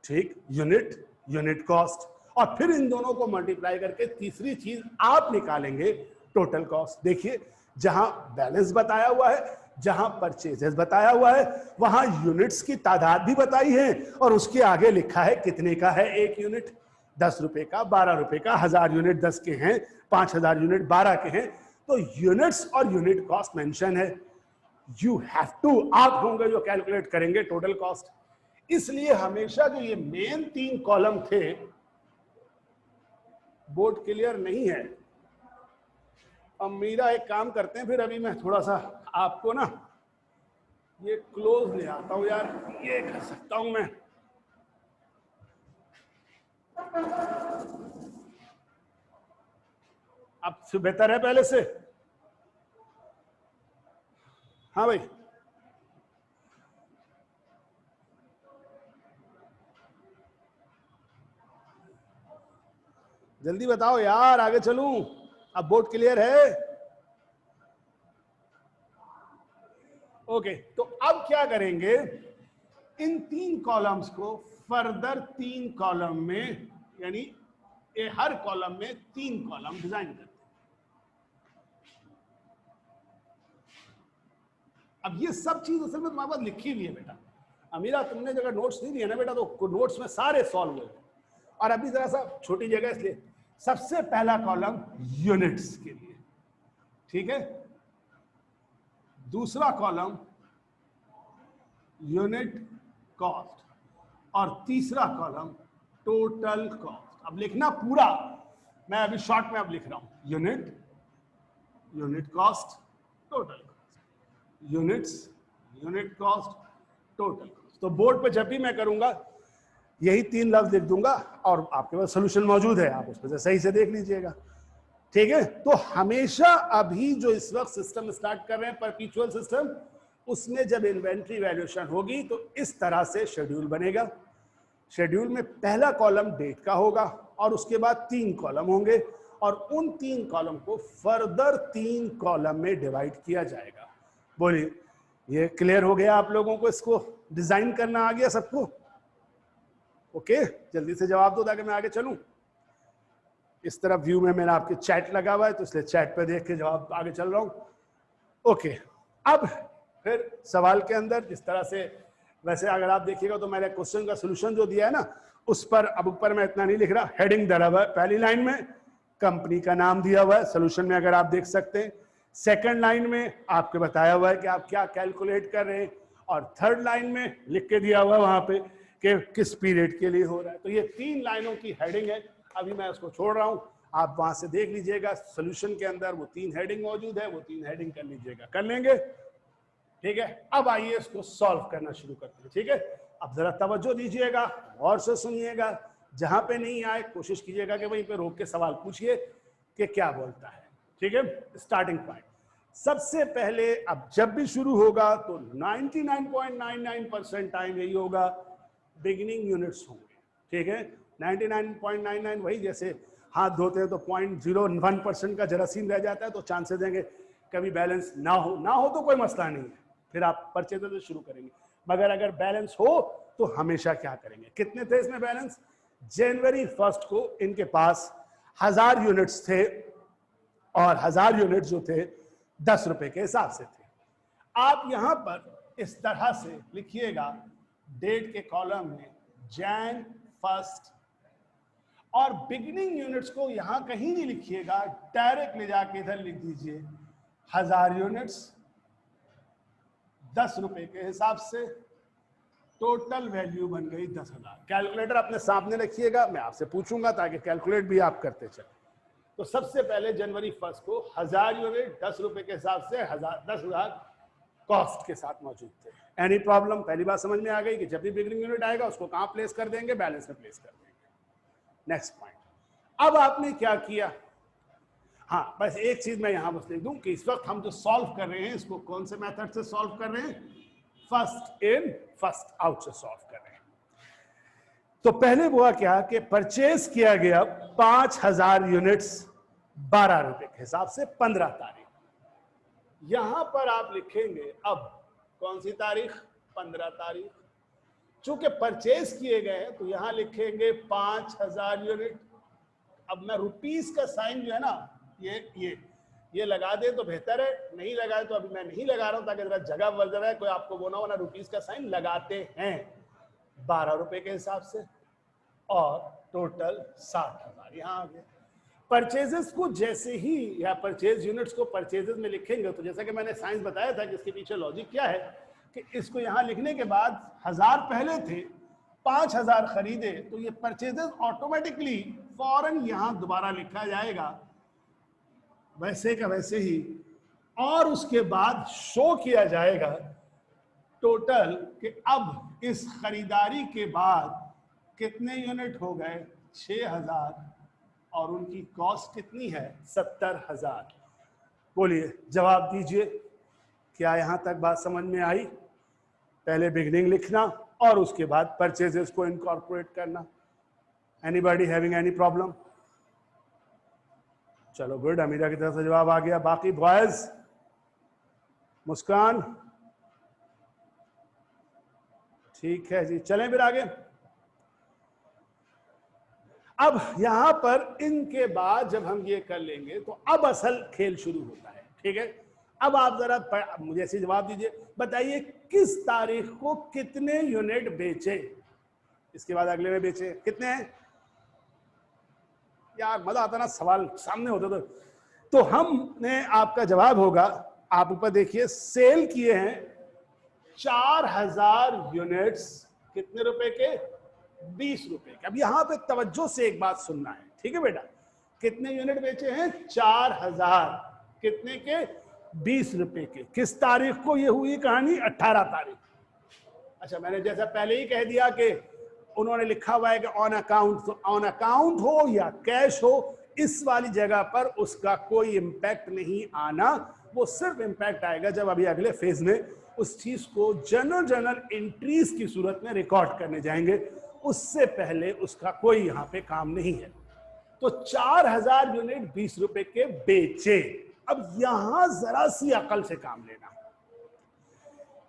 ठीक, यूनिट कॉस्ट। और फिर इन दोनों को मल्टीप्लाई करके तीसरी चीज आप निकालेंगे टोटल कॉस्ट। देखिए, जहां बैलेंस बताया हुआ है, जहां परचेजेस बताया हुआ है, वहां यूनिट्स की तादाद भी बताई है, और उसके आगे लिखा है कितने का है एक यूनिट, 10 रुपए का, 12 रुपए का, 1000 यूनिट 10 के हैं, 5000 यूनिट 12 के हैं। तो यूनिट्स और यूनिट कॉस्ट मेंशन है। यू हैव टू, आप होंगे जो कैलकुलेट करेंगे टोटल कॉस्ट। इसलिए हमेशा जो ये मेन 3 कॉलम थे, बोर्ड क्लियर नहीं है। अब मेरा एक काम करते हैं, फिर अभी मैं थोड़ा सा आपको ना ये क्लोज ले आता हूं यार, ये कर सकता हूं मैं। अब से बेहतर है पहले से? हाँ भाई, जल्दी बताओ यार, आगे चलूं? अब बोर्ड क्लियर है? ओके, तो अब क्या करेंगे, इन 3 कॉलम्स को फर्दर 3 कॉलम में, यानी हर कॉलम में 3 कॉलम डिजाइन करते हैं। अब ये सब चीज असल में तुम्हारे पास लिखी हुई है बेटा। अमीरा, तुमने जगह नोट्स नहीं दिए ना बेटा, तो नोट्स में सारे सॉल्व हुए। और अभी जरा सा छोटी जगह, इसलिए सबसे पहला कॉलम यूनिट्स के लिए, ठीक है। दूसरा कॉलम यूनिट कॉस्ट, और तीसरा कॉलम टोटल कॉस्ट। अब लिखना पूरा, मैं अभी शॉर्ट में अब लिख रहा हूं, unit cost, total cost, unit cost, total cost. तो बोर्ड पे जब भी मैं करूंगा यही 3 लफ्ज लिख दूंगा, और आपके पास सोल्यूशन मौजूद है, आप उसमें से सही से देख लीजिएगा, ठीक है। तो हमेशा अभी जो इस वक्त सिस्टम स्टार्ट कर रहे हैं, परपीचुअल सिस्टम, उसमें जब इन्वेंट्री वैल्यूएशन होगी तो इस तरह से शेड्यूल बनेगा। शेड्यूल में पहला कॉलम डेट का होगा, और उसके बाद 3 कॉलम होंगे, और उन 3 कॉलम को फर्दर 3 कॉलम में डिवाइड किया जाएगा। बोलिए, ये क्लियर हो गया आप लोगों को? इसको डिजाइन करना आ गया सबको? ओके, जल्दी से जवाब दो ताकि मैं आगे चलूं। इस तरफ व्यू में मैंने आपके चैट लगा हुआ है तो इसलिए चैट पे देख के जवाब आगे चल रहा हूं। ओके, अब फिर सवाल के अंदर जिस तरह से, वैसे अगर आप देखिएगा तो मैंने क्वेश्चन का सोल्यूशन जो दिया है ना, उस पर अब ऊपर मैं इतना नहीं लिख रहा, हेडिंग धरा हुआ है। पहली लाइन में कंपनी का नाम दिया हुआ है सोल्यूशन में, अगर आप देख सकते हैं। सेकंड लाइन में आपके बताया हुआ है कि आप क्या कैलकुलेट कर रहे हैं, और थर्ड लाइन में लिख के दिया हुआ है वहां पे कि किस पीरियड के लिए हो रहा है। तो ये 3 लाइनों की हेडिंग है। अभी मैं उसको छोड़ रहा हूं, आप वहां से देख लीजिएगा सोल्यूशन के अंदर वो 3 हेडिंग मौजूद है, वो 3 हेडिंग कर लीजिएगा, कर लेंगे, ठीक है। अब आइए इसको सॉल्व करना शुरू करते हैं, ठीक है। अब जरा तवज्जो दीजिएगा और से सुनिएगा, जहां पे नहीं आए कोशिश कीजिएगा कि वहीं पे रोक के सवाल पूछिए कि क्या बोलता है, ठीक है। स्टार्टिंग पॉइंट, सबसे पहले अब जब भी शुरू होगा तो 99.99% टाइम यही होगा, बिगिनिंग यूनिट्स होंगे, ठीक है। 99.99 वही जैसे हाथ धोते हैं तो 0.01% का जरासीम रह जाता है तो चांसेस देंगे कभी बैलेंस ना हो तो कोई मसला नहीं है, फिर आप परचेज से शुरू करेंगे। मगर अगर बैलेंस हो तो हमेशा क्या करेंगे? कितने थे इसमें बैलेंस? जनवरी 1 को इनके पास 1000 यूनिट्स थे और 1000 यूनिट्स जो थे 10 रुपए के हिसाब से थे। आप यहां पर इस तरह से लिखिएगा डेट के कॉलम में Jan 1 और बिगिनिंग यूनिट्स को यहां कहीं नहीं लिखिएगा, डायरेक्ट ले जाके इधर लिख दीजिए 1000 यूनिट्स 10 रुपए के हिसाब से, टोटल वैल्यू बन गई 10,000। कैलकुलेटर अपने सामने रखिएगा, मैं आपसे पूछूंगा ताकि कैलकुलेट भी आप करते चले। तो सबसे पहले जनवरी 1 को 1000 यूनिट 10 रुपए के हिसाब से 10,000 कॉस्ट के साथ मौजूद थे। Any problem? पहली बात समझ में आ गई कि जब भी बिगिनिंग यूनिट आएगा उसको कहां प्लेस कर देंगे? बैलेंस में प्लेस कर देंगे। नेक्स्ट पॉइंट, अब आपने क्या किया? हाँ, बस एक चीज मैं यहां बस लिख दूं कि इस वक्त हम जो सॉल्व कर रहे हैं इसको कौन से मेथड से सॉल्व कर रहे हैं? फर्स्ट इन फर्स्ट आउट से सॉल्व कर रहे हैं। तो पहले हुआ क्या कि परचेज किया गया 5000 यूनिट्स 12 रुपए के हिसाब से 15 तारीख। यहां पर आप लिखेंगे अब कौन सी तारीख? 15 तारीख। चूंकि परचेज किए गए हैं तो यहां लिखेंगे 5000 यूनिट। अब मैं रुपीस का साइन जो है ना ये लगा दे तो बेहतर है, नहीं लगाए तो अभी मैं नहीं लगा रहा हूं ताकि जरा जगह वर्जर है, कोई आपको बोना होना रुपीस का साइन लगाते हैं 12 रुपए के हिसाब से, और टोटल 60,000 यहां आ गया। परचेजेस को जैसे ही या परचेज यूनिट्स को परचेजेस में लिखेंगे तो जैसा कि मैंने साइंस बताया था कि इसके पीछे लॉजिक क्या है कि इसको यहां लिखने के बाद 1000 पहले थे, 5000 खरीदे तो ये परचेजेस ऑटोमेटिकली फौरन यहां दोबारा लिखा जाएगा वैसे का वैसे ही, और उसके बाद शो किया जाएगा टोटल कि अब इस खरीदारी के बाद कितने यूनिट हो गए? 6000, और उनकी कॉस्ट कितनी है? 70,000। बोलिए, जवाब दीजिए, क्या यहां तक बात समझ में आई? पहले बिगिनिंग लिखना और उसके बाद परचेजेस को इनकॉर्पोरेट करना। Anybody having any problem? चलो गुड, अमीरा की तरफ से जवाब आ गया। बाकी बॉयज, मुस्कान, ठीक है जी, चलें फिर आगे। अब यहां पर इनके बाद जब हम ये कर लेंगे तो अब असल खेल शुरू होता है, ठीक है। अब आप जरा मुझे ऐसे जवाब दीजिए, बताइए किस तारीख को कितने यूनिट बेचे? इसके बाद अगले में बेचे कितने हैं? यार मजा आता ना सवाल सामने होता तो हमने आपका जवाब होगा, आप ऊपर देखिए, सेल किए हैं 4000 यूनिट्स, कितने रुपए के? 20 रुपए के। अब यहां पे तवज्जो से एक बात सुनना है, ठीक है बेटा। कितने यूनिट बेचे हैं? 4000, कितने के? 20 रुपए के। किस तारीख को ये हुई कहानी? 18 तारीख। अच्छा, मैंने जैसा पहले ही कह दिया कि उन्होंने लिखा हुआ है कि ऑन अकाउंट, तो ऑन अकाउंट हो या कैश हो, इस वाली जगह पर उसका कोई इंपैक्ट नहीं आना। वो सिर्फ इंपैक्ट आएगा जब अभी अगले फेज में उस चीज को जर्नल एंट्रीज की सूरत में रिकॉर्ड करने जाएंगे। उससे पहले उसका कोई यहां पे काम नहीं है। तो 4000 यूनिट 20 रुपए के बेचे। अब यहां जरा सी अकल से काम लेना।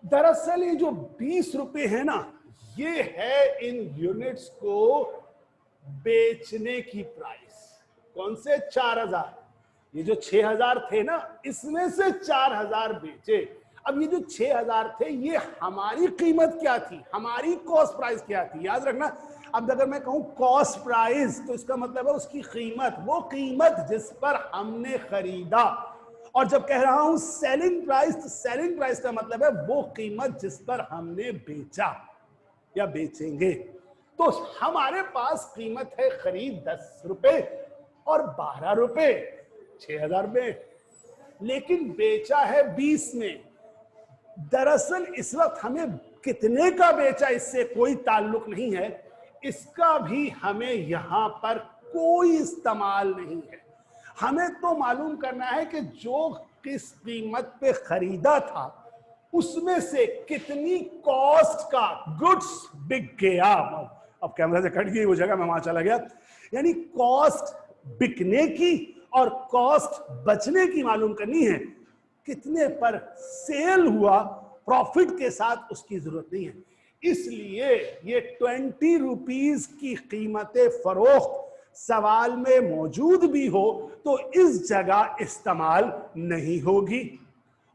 दरअसल ये जो 20 रुपए है ना, ये है इन यूनिट्स को बेचने की प्राइस। कौन से? 4000। ये जो 6000 थे ना, इसमें से 4000 बेचे। अब ये जो 6000 थे, ये हमारी कीमत क्या थी, हमारी कॉस्ट प्राइस क्या थी, याद रखना। अब अगर मैं कहूं कॉस्ट प्राइस, तो इसका मतलब है उसकी कीमत, वो कीमत जिस पर हमने खरीदा। और जब कह रहा हूं सेलिंग प्राइस, तो सेलिंग प्राइस का मतलब है वो कीमत जिस पर हमने बेचा या बेचेंगे। तो हमारे पास कीमत है खरीद 10 रुपए और 12 रुपए, 6000 में, लेकिन बेचा है 20 में। दरअसल इस वक्त हमें कितने का बेचा इससे कोई ताल्लुक नहीं है, इसका भी हमें यहां पर कोई इस्तेमाल नहीं है। हमें तो मालूम करना है कि जो किस कीमत पे खरीदा था उसमें से कितनी कॉस्ट का गुड्स बिक गया। अब कैमरा से कट गई वो जगह, मैं वहां चला गया। यानी कॉस्ट बिकने की और कॉस्ट बचने की मालूम करनी है। कितने पर सेल हुआ प्रॉफिट के साथ, उसकी जरूरत नहीं है। इसलिए ये 20 रुपीज की कीमतें फरोख्त सवाल में मौजूद भी हो तो इस जगह इस्तेमाल नहीं होगी,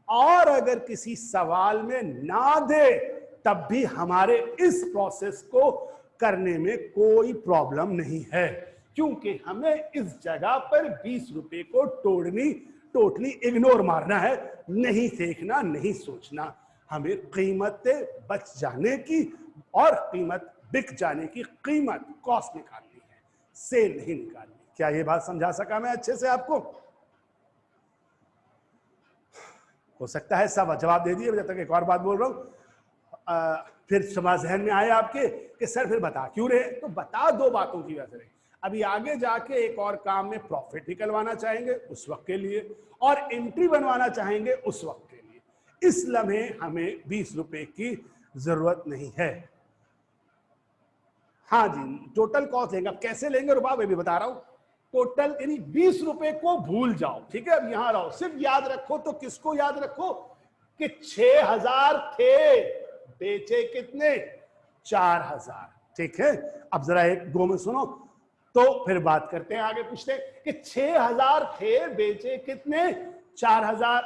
और अगर किसी सवाल में ना दे तब भी हमारे इस प्रोसेस को करने में कोई प्रॉब्लम नहीं है, क्योंकि हमें इस जगह पर 20 रुपए को टोटली इग्नोर मारना है, नहीं देखना, नहीं सोचना। हमें कीमतें बच जाने की और कीमत बिक जाने की कीमत कॉस्ट निकालनी है, सेल नहीं निकालनी। क्या ये बात समझा सका मैं अच्छे से आपको? हो सकता है सब जवाब दे दिए, जब तक एक और बात बोल रहा हूं। फिर सवाल जहन में आए आपके कि सर फिर बता क्यों रहे? तो बता दो बातों की वजह से। अभी आगे जाके एक और काम में प्रॉफिट निकलवाना चाहेंगे उस वक्त के लिए, और एंट्री बनवाना चाहेंगे उस वक्त के लिए। इस लम्हे हमें 20 रुपए की जरूरत नहीं है। हाँ जी, टोटल कॉस्ट लेंगे। अब कैसे लेंगे रुपया मैं भी बता रहा हूं। टोटल यानी 20 रुपए को भूल जाओ, ठीक है? अब यहां रहो, सिर्फ याद रखो। तो किसको याद रखो कि 6000 थे, बेचे कितने? 4000, ठीक है? अब जरा एक गो में सुनो तो फिर बात करते हैं, आगे पूछते हैं कि 6000 थे, बेचे कितने? 4000।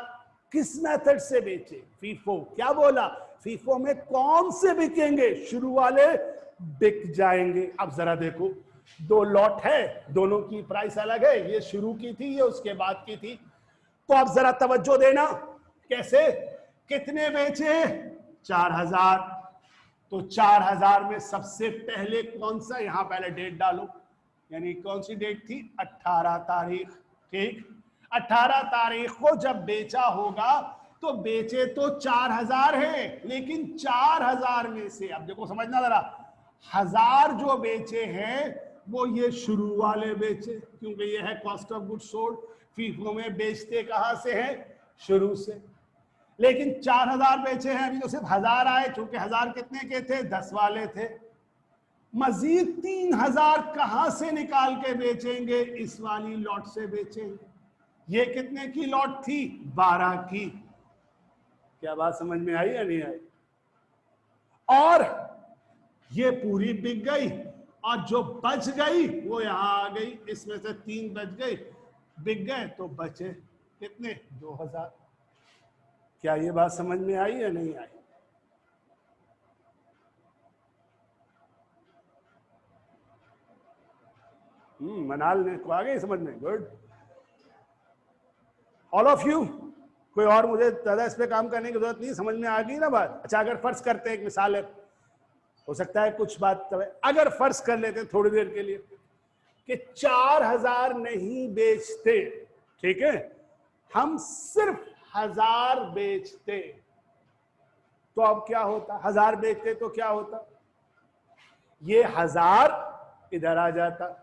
किस मेथड से बेचे? फीफो। क्या बोला? फीफो में कौन से बिकेंगे? शुरू वाले बिक जाएंगे। अब जरा देखो, दो लॉट है, दोनों की प्राइस अलग है, ये शुरू की थी, ये उसके बाद की थी। तो अब जरा तवज्जो देना। कैसे? कितने बेचे? 4000। तो 4000 में सबसे पहले कौन सा, यहां पहले डेट डालो, यानी कौन सी डेट थी? 18 तारीख, ठीक? 18 तारीख को जब बेचा होगा तो बेचे तो 4000 है, लेकिन 4000 में से, अब देखो समझना जरा, 1000 जो बेचे हैं वो ये शुरू वाले बेचे, क्योंकि ये है cost of goods sold. FIFO में बेचते कहां से हैं? शुरू से। लेकिन 4000 बेचे हैं, अभी तो सिर्फ 1000 आए, क्योंकि 1000 कितने के थे? 10 वाले थे। मजीद 3000 कहां से निकाल के बेचेंगे? इस वाली लॉट से बेचेंगे। ये कितने की लॉट थी? 12 की। क्या बात समझ में आई या नहीं आई? और ये पूरी बिक गई, और जो बच गई वो यहां आ गई, इसमें से 3 बच गई, बिक गए, तो बचे कितने? 2000। क्या ये बात समझ में आई या नहीं आई? मनाल ने को आ गई समझ में? Good, all of you. कोई और मुझे ज्यादा इस पे काम करने की जरूरत नहीं, समझ में आ गई ना बात? अच्छा, अगर फर्ज करते हैं, एक मिसाल है, हो सकता है कुछ बात, अगर फर्ज कर लेते हैं थोड़ी देर के लिए कि 4000 नहीं बेचते, ठीक है, हम सिर्फ 1000 बेचते, तो अब क्या होता? 1000 बेचते तो क्या होता? ये 1000 इधर आ जाता,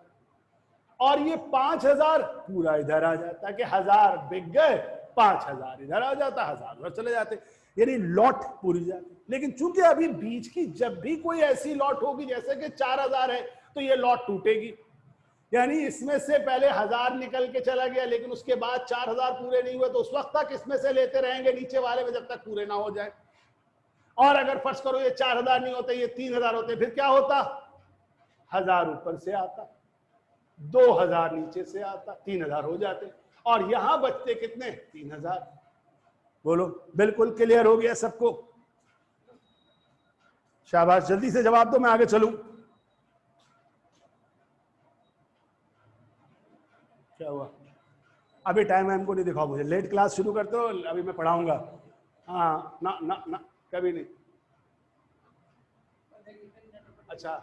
और ये 5000 पूरा इधर आ जाता, कि 1000 बिक गए, 5000 इधर आ जाता, 1000 उधर चले जाते, यानी लॉट पूरी जाती। लेकिन चूंकि अभी बीच की जब भी कोई ऐसी लॉट होगी जैसे कि 4000 है, तो ये लॉट टूटेगी। यानी इसमें से पहले 1000 निकल के चला गया, लेकिन उसके बाद 4000 पूरे नहीं हुए, तो उस वक्त तक इसमें से लेते रहेंगे नीचे वाले में जब तक पूरे ना हो जाए। और अगर फर्ज करो ये 4000 नहीं होते, ये 3000 होते, फिर क्या होता? 1000 ऊपर से आता, 2000 नीचे से आता, 3000 हो जाते, और यहां बचते कितने? 3000। बोलो, बिल्कुल क्लियर हो गया सबको? शाबाश, जल्दी से जवाब दो, मैं आगे चलूं। क्या हुआ? अभी टाइम है, हमको नहीं दिखाओ मुझे, लेट क्लास शुरू करते हो, अभी मैं पढ़ाऊंगा। हाँ ना ना ना, कभी नहीं। अच्छा,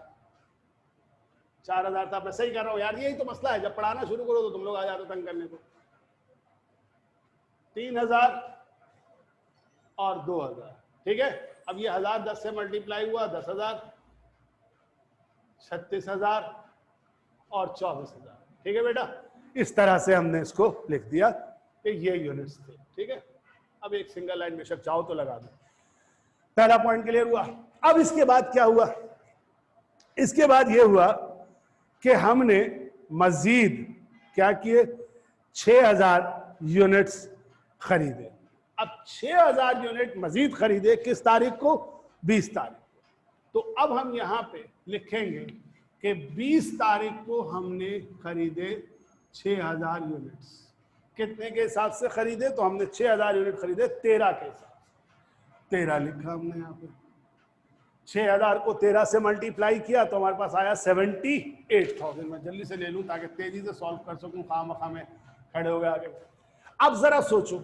4000 था, मैं सही कर रहा हूँ यार, यही तो मसला है, जब पढ़ाना शुरू करो तो तुम लोग आ जाते तंग करने को। 3000 और 2000, ठीक है। अब ये 1000 10 से मल्टीप्लाई हुआ, 10,000, 36,000 और 24,000, ठीक है बेटा। इस तरह से हमने इसको लिख दिया कि ये यूनिट्स थे, ठीक है। अब एक सिंगल लाइन बेशक चाहो तो लगा दो। पहला पॉइंट क्लियर हुआ। अब इसके बाद क्या हुआ? इसके बाद ये हुआ कि हमने मजीद क्या किए? 6000 यूनिट्स खरीदे। अब 6000 यूनिट मजीद खरीदे, किस तारीख को? 20 तारीख को। तो अब हम यहां पे लिखेंगे कि 20 तारीख को हमने खरीदे 6000 यूनिट्स। कितने के हिसाब से खरीदे? तो हमने 6000 यूनिट खरीदे 13 के हिसाब से। 13 लिखा हमने यहाँ पे। 6000 को 13 से मल्टीप्लाई किया तो हमारे पास आया 78,000। मैं जल्दी से ले लूं ताकि तेजी से सॉल्व कर सकूं, खामखा में खड़े हो गए आगे। अब जरा सोचो,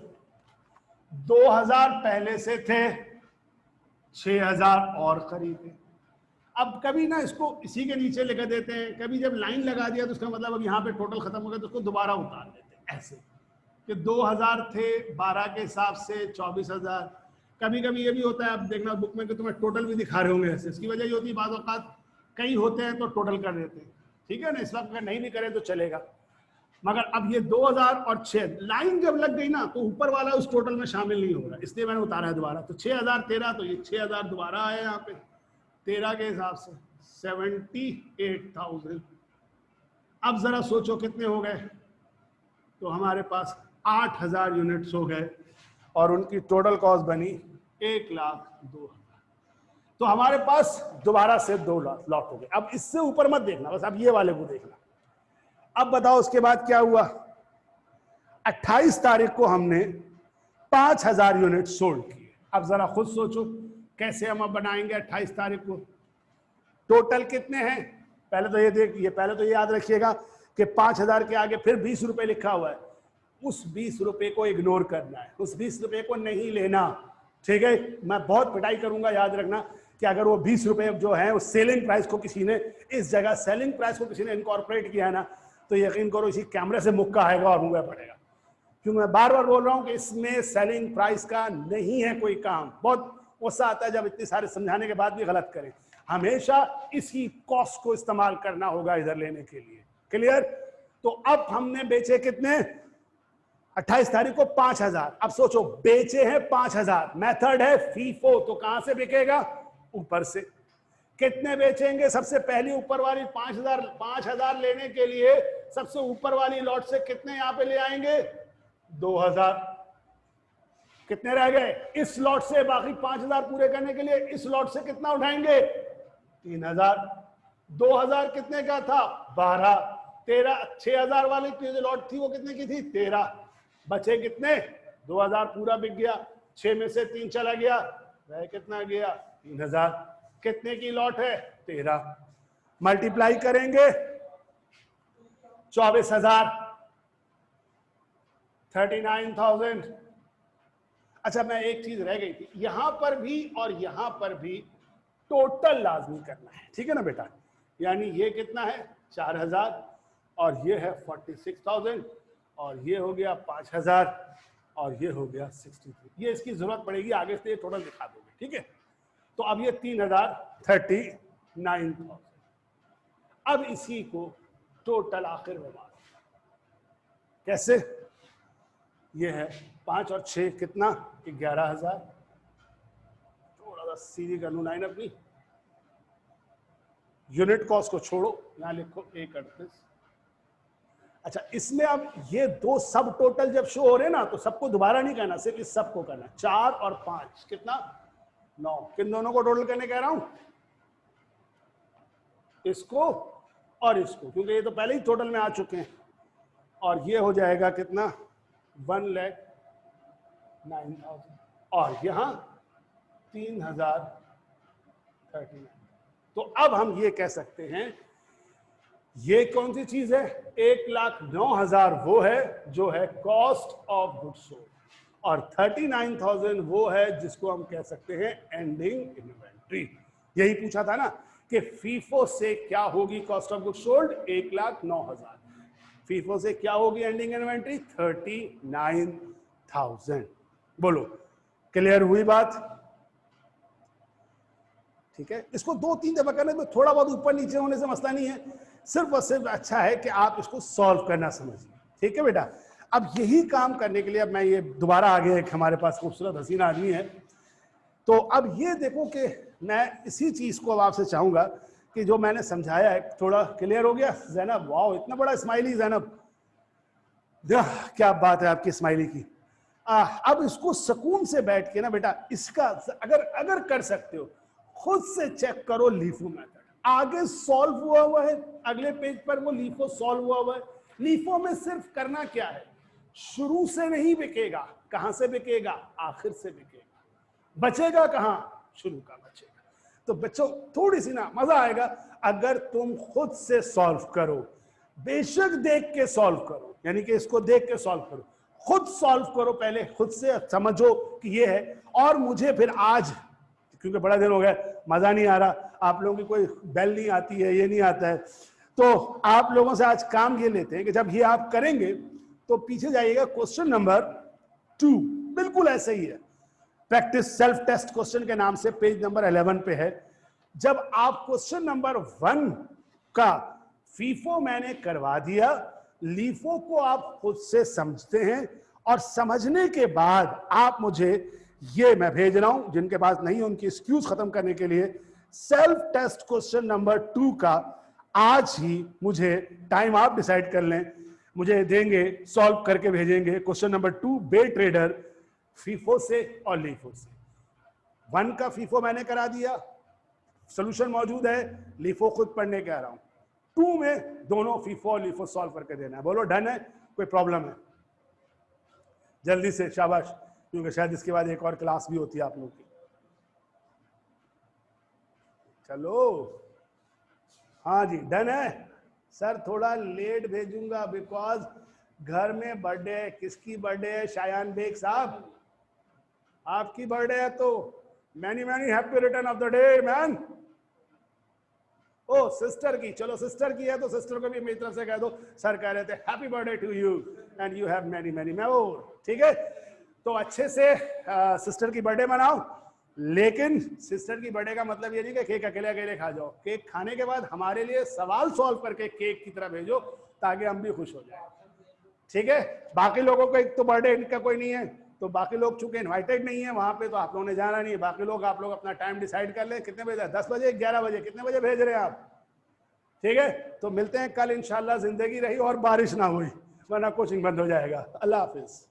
2000 पहले से थे, 6000 और खरीदे। अब कभी ना इसको इसी के नीचे लिख देते हैं, कभी जब लाइन लगा दिया तो उसका मतलब अब यहाँ पे टोटल खत्म हो गया तो उसको दोबारा उतार देते हैं ऐसे कि 2000 थे 12 के हिसाब से 24,000। कभी कभी ये भी होता है, आप देखना बुक में कि तुम्हें टोटल भी दिखा रहे होंगे ऐसे। इसकी वजह ये होती है बाज़ औक़ात कई होते हैं तो टोटल कर देते हैं, ठीक है ना। इस वक्त अगर नहीं भी करें तो चलेगा, मगर अब ये 2000 और 6 लाइन जब लग गई ना तो ऊपर वाला उस टोटल में शामिल नहीं होगा, इसलिए मैंने उतारा है दोबारा। तो 6000 13, तो ये 6000 दोबारा आया यहाँ पे 13 के हिसाब से 78,000। अब जरा सोचो कितने हो गए? तो हमारे पास 8000 यूनिट्स हो गए और उनकी टोटल कॉस्ट बनी 1,02,000। तो हमारे पास दोबारा से 2 लॉट हो गए। अब इससे ऊपर मत देखना, बस अब ये वाले को देखना। अब बताओ उसके बाद क्या हुआ? 28 तारीख को हमने 5000 यूनिट सोल्ड किए। अब जरा खुद सोचो कैसे हम अब बनाएंगे 28 तारीख को। टोटल कितने हैं? पहले तो ये देखिए, पहले तो ये याद रखिएगा कि 5000 के आगे फिर 20 रुपए लिखा हुआ है। उस 20 रुपए को इग्नोर करना है, उस 20 रुपए को नहीं लेना, ठीक है। मैं बहुत पिटाई करूंगा, याद रखना कि अगर वो 20 रुपए जो है उस सेलिंग प्राइस को किसी ने इस जगह सेलिंग प्राइस को किसी ने इनकॉर्पोरेट किया है ना, तो यकीन करो इसी कैमरे से मुक्का आएगा और मुंह पड़ेगा। क्योंकि मैं बार बार बोल रहा हूं कि इसमें सेलिंग प्राइस का नहीं है कोई काम। बहुत गुस्सा आता है जब इतने सारे समझाने के बाद भी गलत करें। हमेशा इसी कॉस्ट को इस्तेमाल करना होगा इधर लेने के लिए। क्लियर? तो अब हमने बेचे कितने? 28 तारीख को 5000। अब सोचो बेचे हैं 5000, मेथड है फीफो, तो कहां से बिकेगा? ऊपर से। कितने बेचेंगे? सबसे पहली ऊपर वाली 5000 लेने के लिए सबसे ऊपर वाली लॉट से कितने यहां पे ले आएंगे? 2000। कितने रह गए? इस लॉट से बाकी 5000 पूरे करने के लिए इस लॉट से कितना उठाएंगे? 3000। 2000 कितने का था? 12। 13 6000 वाली जो लॉट थी वो कितने की थी? 13। बचे कितने? 2000 पूरा बिक गया, 6 में से 3 चला गया, वह कितना गया? 3000। कितने की लॉट है? 13। मल्टीप्लाई करेंगे 24,000, 39,000। अच्छा, मैं एक चीज रह गई थी, यहां पर भी और यहां पर भी टोटल लाजमी करना है, ठीक है ना बेटा। यानी ये कितना है? 4000 और ये है 46,000 और ये हो गया 5000 और ये हो गया 63। ये इसकी जरूरत पड़ेगी आगे से, ये टोटल दिखा दोगे, ठीक है। तो अब ये 3,39,000। अब इसी को टोटल आखिर में मारो। कैसे? ये है 5 और 6 कितना? 11,000। थोड़ा सा सीधी कर लूं लाइन अपनी। यूनिट कॉस्ट को छोड़ो, यहां लिखो 138। अच्छा, इसमें अब ये दो सब टोटल जब शो हो रहे हैं ना, तो सबको दोबारा नहीं करना, सिर्फ इस सबको करना। 4 और 5 कितना? 9। किन दोनों को टोटल करने कह रहा हूं? इसको और इसको, क्योंकि ये तो पहले ही टोटल में आ चुके हैं। और ये हो जाएगा कितना? 1,09,000 और यहां 3,039। तो अब हम ये कह सकते हैं, ये कौन सी चीज है? 1,09,000 वो है जो है कॉस्ट ऑफ गुड्स सोल्ड, और 39,000 वो है जिसको हम कह सकते हैं एंडिंग इन्वेंट्री। यही पूछा था ना कि फीफो से क्या होगी cost of goods sold? 1,09,000। FIFO से क्या होगी एंडिंग इन्वेंट्री? 39,000। बोलो, क्लियर हुई बात? ठीक है, इसको 2-3 दफा करने में थोड़ा बहुत ऊपर नीचे होने से मसला नहीं है, सिर्फ और सिर्फ अच्छा है कि आप इसको सॉल्व करना समझिए। ठीक है बेटा, अब यही काम करने के लिए अब मैं ये दोबारा आगे, एक हमारे पास खूबसूरत हसीना आदमी है, तो अब ये देखो कि मैं इसी चीज को अब आपसे चाहूंगा कि जो मैंने समझाया है थोड़ा क्लियर हो गया? जैनब, वाओ इतना बड़ा स्माइली जैनब, क्या बात है आपकी स्माइली की। अब इसको सुकून से बैठ के ना बेटा, इसका अगर कर सकते हो खुद से चेक करो लीफो मेथड। आगे सॉल्व हुआ है, अगले पेज पर वो लीफो सॉल्व हुआ है। लीफो में सिर्फ करना क्या है? शुरू से नहीं बिकेगा, कहां से बिकेगा? आखिर से बिकेगा। बचेगा कहां? शुरू का बचेगा। तो बच्चों थोड़ी सी ना मजा आएगा अगर तुम खुद से सॉल्व करो, बेशक देख के सॉल्व करो, यानी कि इसको देख के सॉल्व करो, खुद सॉल्व करो, पहले खुद से समझो कि ये है। और मुझे फिर आज, क्योंकि बड़ा दिन हो गया, मजा नहीं आ रहा, आप लोगों की कोई बेल नहीं आती है, ये नहीं आता है, तो आप लोगों से आज काम ये लेते हैं कि जब ये आप करेंगे तो पीछे जाइएगा, क्वेश्चन नंबर 2 बिल्कुल ऐसे ही है, प्रैक्टिस सेल्फ टेस्ट क्वेश्चन के नाम से, पेज नंबर 11 पे है। जब आप क्वेश्चन नंबर 1 का फीफो मैंने करवा दिया, लीफो को आप खुद से समझते हैं, और समझने के बाद आप मुझे, ये मैं भेज रहा हूं, जिनके पास नहीं उनकी एक्सक्यूज खत्म करने के लिए, सेल्फ टेस्ट क्वेश्चन नंबर 2 का आज ही मुझे टाइम आप डिसाइड कर लें, मुझे देंगे, सॉल्व करके भेजेंगे। क्वेश्चन नंबर 2 बे ट्रेडर, फीफो से और लीफो से। 1 का फीफो मैंने करा दिया, सॉल्यूशन मौजूद है, लीफो खुद पढ़ने कह रहा हूं। 2 में दोनों फीफो और लीफो सॉल्व करके देना है। बोलो डन है? कोई प्रॉब्लम है? जल्दी से, शाबाश, क्योंकि शायद इसके बाद एक और क्लास भी होती है आप लोग की। चलो, हाँ जी डन है सर। थोड़ा लेट भेजूंगा बिकॉज घर में बर्थडे है। किसकी बर्थडे है? शायान बेग साहब, आपकी बर्थडे है, तो many many happy return of the day man. Oh sister की, चलो सिस्टर की है तो सिस्टर को भी मेरी तरफ से कह दो, सर कह रहे थे happy birthday to you and you have many many more. ठीक है, तो अच्छे से सिस्टर की बर्थडे मनाओ, लेकिन सिस्टर की बर्थडे का मतलब ये नहीं कि केक अकेले अकेले खा जाओ। केक खाने के बाद हमारे लिए सवाल सॉल्व करके केक की तरह भेजो, ताकि हम भी खुश हो जाए। ठीक है, बाकी लोगों को, एक तो बर्थडे इनका कोई नहीं है, तो बाकी लोग चूंकि इनवाइटेड नहीं है वहां पे, तो आप लोगों ने जाना नहीं है। बाकी लोग, आप लोग अपना टाइम डिसाइड कर ले, कितने बजे? 10 बजे, 11 बजे, कितने बजे भेज रहे हैं आप? ठीक है, तो मिलते हैं कल इंशाल्लाह, जिंदगी रही और बारिश ना हुई, वरना कोचिंग बंद हो जाएगा। अल्लाह हाफिज।